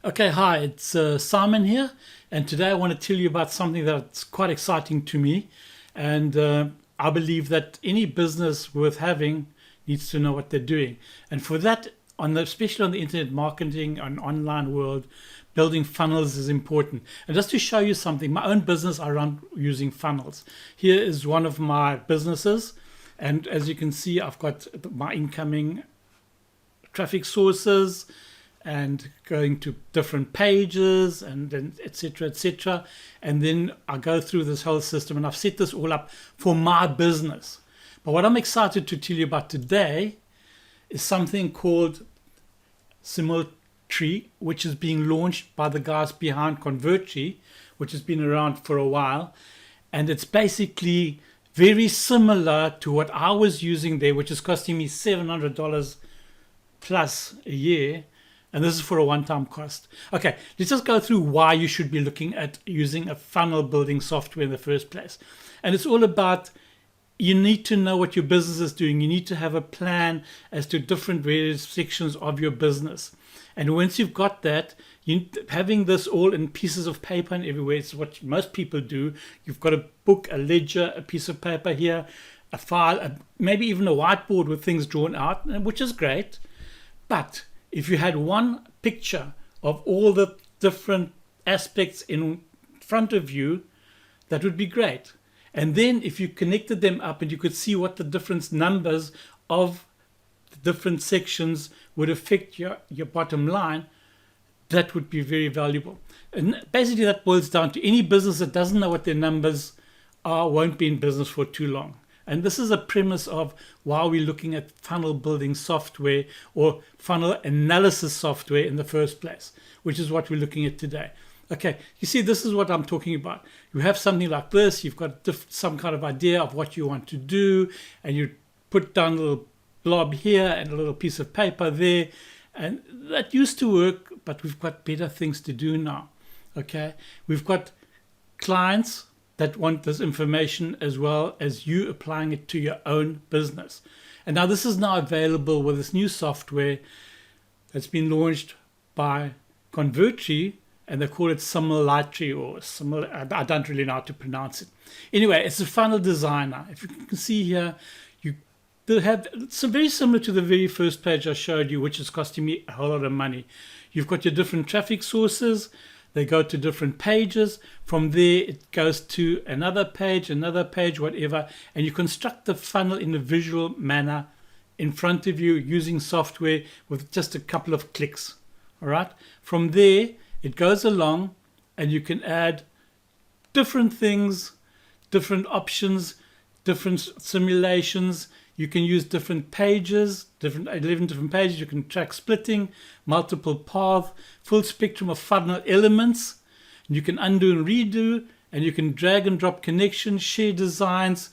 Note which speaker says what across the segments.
Speaker 1: Okay, hi, it's Simon here, and today I want to tell you about something that's quite exciting to me, and I believe that any business worth having needs to know what they're doing. And for that, especially on the internet marketing and online world, building funnels is important. And just to show you something, my own business I run using funnels. Here is one of my businesses, and as you can see, I've got my incoming traffic sources and going to different pages and then etc. And then I go through this whole system, and I've set this all up for my business. But what I'm excited to tell you about today is something called Simulatri, which is being launched by the guys behind Convertri, which has been around for a while. And it's basically very similar to what I was using there, which is costing me $700 plus a year. And this is for a one-time cost. Okay, let's just go through why you should be looking at using a funnel building software in the first place. And it's all about, you need to know what your business is doing. You need to have a plan as to different various sections of your business. And once you've got that, having this all in pieces of paper and everywhere, it's what most people do. You've got a book, a ledger, a piece of paper here, a file, maybe even a whiteboard with things drawn out, which is great. But if you had one picture of all the different aspects in front of you, that would be great. And then if you connected them up and you could see what the different numbers of the different sections would affect your bottom line, that would be very valuable. And basically that boils down to any business that doesn't know what their numbers are won't be in business for too long. And this is a premise of why we're looking at funnel building software or funnel analysis software in the first place, which is what we're looking at today. Okay, you see, this is what I'm talking about. You have something like this, you've got some kind of idea of what you want to do, and you put down a little blob here and a little piece of paper there, and that used to work, but we've got better things to do now. Okay, we've got clients that want this information as well as you applying it to your own business. And now this is now available with this new software that's been launched by Convertri, and they call it Simulatri or I don't really know how to pronounce it. Anyway, it's a funnel designer. If you can see here, it's very similar to the very first page I showed you, which is costing me a whole lot of money. You've got your different traffic sources. They go to different pages. From there, it goes to another page, whatever. And you construct the funnel in a visual manner in front of you using software with just a couple of clicks. All right. From there, it goes along and you can add different things, different options, different simulations. You can use different pages, 11 different pages. You can track splitting, multiple path, full spectrum of funnel elements. You can undo and redo, and you can drag and drop connections, share designs,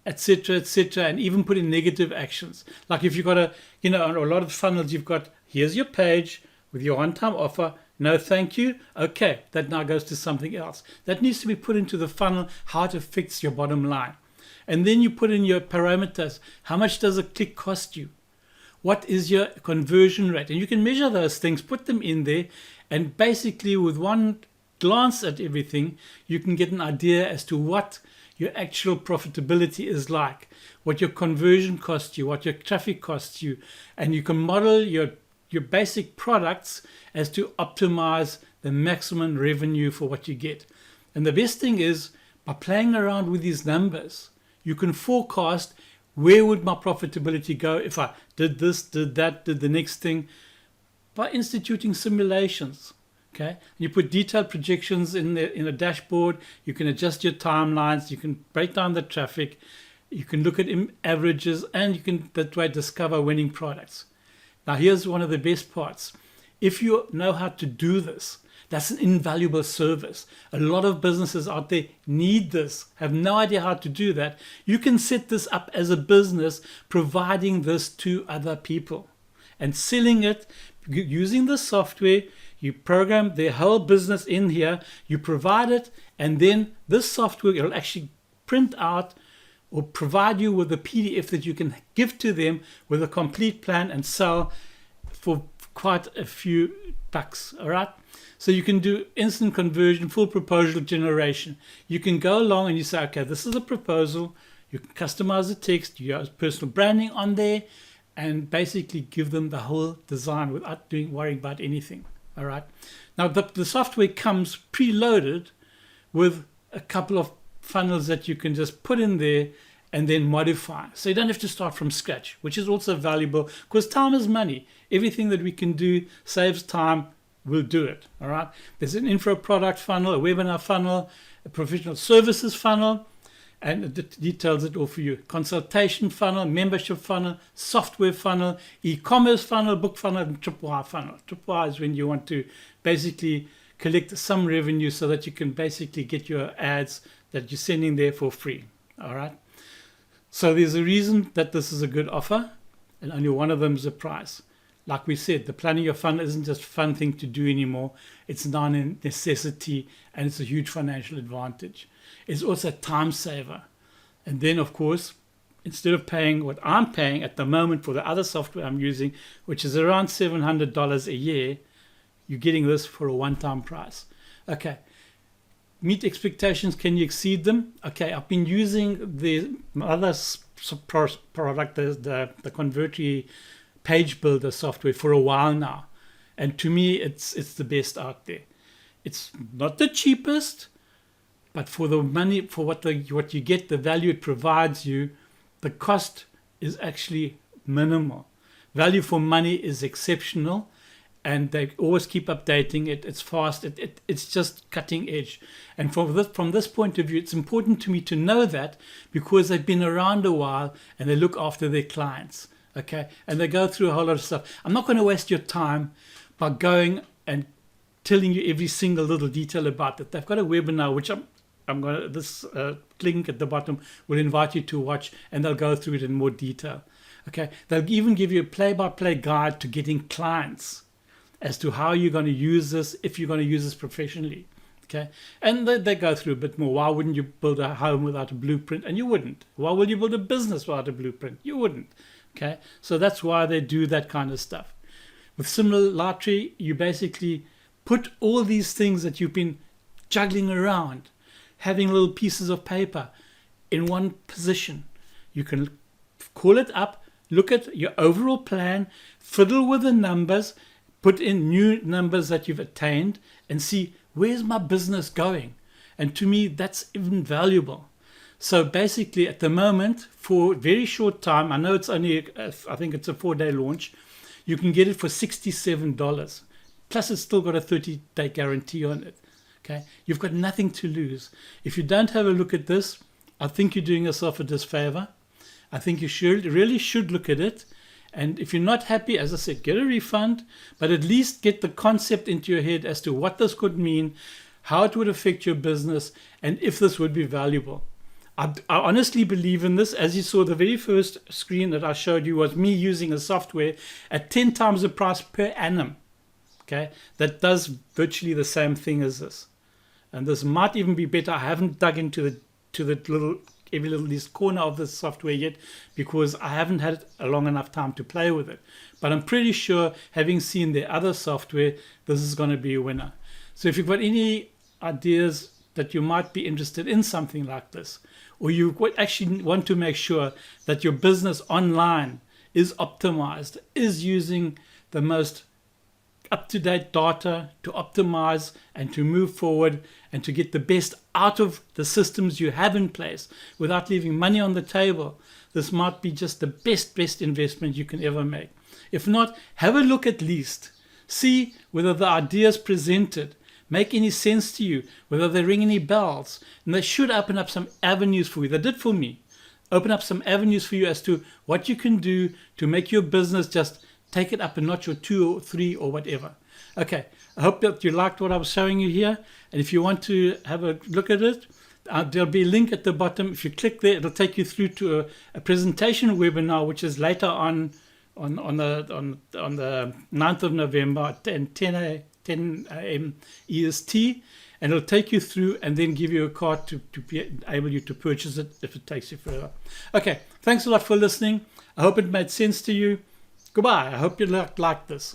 Speaker 1: etc., and even put in negative actions. Like if you've got a lot of funnels, you've got, here's your page with your one-time offer. No, thank you. Okay, that now goes to something else. That needs to be put into the funnel, how it affects your bottom line. And then you put in your parameters. How much does a click cost you? What is your conversion rate? And you can measure those things, put them in there, and basically with one glance at everything, you can get an idea as to what your actual profitability is like, what your conversion costs you, what your traffic costs you, and you can model your basic products as to optimize the maximum revenue for what you get. And the best thing is, by playing around with these numbers, you can forecast where would my profitability go if I did this, did that, did the next thing, by instituting simulations. Okay, you put detailed projections in a dashboard. You can adjust your timelines. You can break down the traffic. You can look at averages, and you can that way discover winning products. Now, here's one of the best parts. If you know how to do this, that's an invaluable service. A lot of businesses out there need this, have no idea how to do that. You can set this up as a business, providing this to other people and selling it using the software. You program their whole business in here, you provide it, and then this software will actually print out or provide you with a PDF that you can give to them with a complete plan and sell for quite a few bucks. All right. So you can do instant conversion, full proposal generation. You can go along and you say, okay, this is a proposal. You can customize the text, you have personal branding on there, and basically give them the whole design without worrying about anything. All right. Now the software comes preloaded with a couple of funnels that you can just put in there and then modify. So you don't have to start from scratch, which is also valuable because time is money. Everything that we can do saves time. We'll do it. All right. There's an info product funnel, a webinar funnel, a professional services funnel, and it details it all for you. Consultation funnel, membership funnel, software funnel, e-commerce funnel, book funnel, and tripwire funnel. Tripwire is when you want to basically collect some revenue so that you can basically get your ads that you're sending there for free. All right. So there's a reason that this is a good offer, and only one of them is the price. Like we said, the planning your funnel isn't just a fun thing to do anymore. It's now a necessity, and it's a huge financial advantage. It's also a time saver. And then, of course, instead of paying what I'm paying at the moment for the other software I'm using, which is around $700 a year, you're getting this for a one-time price. Okay. Meet expectations. Can you exceed them? Okay, I've been using the other product, the Convertri page builder software for a while now, and to me it's the best out there. It's not the cheapest, but for the money, for what you get, the value it provides you, the cost is actually minimal. Value for money is exceptional, and they always keep updating it. It's fast. It's just cutting edge. And from this point of view, it's important to me to know that because they've been around a while and they look after their clients. Okay, and they go through a whole lot of stuff. I'm not going to waste your time by going and telling you every single little detail about it. They've got a webinar, which I'm going to, this link at the bottom will invite you to watch, and they'll go through it in more detail. Okay, they'll even give you a play-by-play guide to getting clients as to how you're going to use this, if you're going to use this professionally. Okay, and they go through a bit more. Why wouldn't you build a home without a blueprint? And you wouldn't. Why will you build a business without a blueprint? You wouldn't. Okay, so that's why they do that kind of stuff. With Simulatri, you basically put all these things that you've been juggling around, having little pieces of paper in one position. You can call it up, look at your overall plan, fiddle with the numbers, put in new numbers that you've attained, and see where's my business going. And to me, that's invaluable. So basically, at the moment, for a very short time, I know it's only, I think it's a 4-day launch, you can get it for $67. Plus, it's still got a 30-day guarantee on it. Okay, you've got nothing to lose. If you don't have a look at this, I think you're doing yourself a disfavor. I think you really should look at it. And if you're not happy, as I said, get a refund, but at least get the concept into your head as to what this could mean, how it would affect your business, and if this would be valuable. I honestly believe in this. As you saw, the very first screen that I showed you was me using a software at 10 times the price per annum. Okay, that does virtually the same thing as this, and this might even be better. I haven't dug into every little corner of this software yet because I haven't had a long enough time to play with it. But I'm pretty sure, having seen the other software, this is going to be a winner. So if you've got any ideas that you might be interested in something like this, or you actually want to make sure that your business online is optimized, is using the most up-to-date data to optimize and to move forward and to get the best out of the systems you have in place without leaving money on the table, this might be just the best investment you can ever make. If not, have a look at least. See whether the ideas presented make any sense to you, whether they ring any bells. And they should open up some avenues for you. They did for me. Open up some avenues for you as to what you can do to make your business just take it up a notch or 2 or 3 or whatever. Okay, I hope that you liked what I was showing you here. And if you want to have a look at it, there'll be a link at the bottom. If you click there, it'll take you through to a presentation webinar, which is later on the 9th of November at 10 a.m. EST, and it'll take you through and then give you a card to be able you to purchase it if it takes you further. Okay, thanks a lot for listening. I hope it made sense to you. Goodbye. I hope you liked this.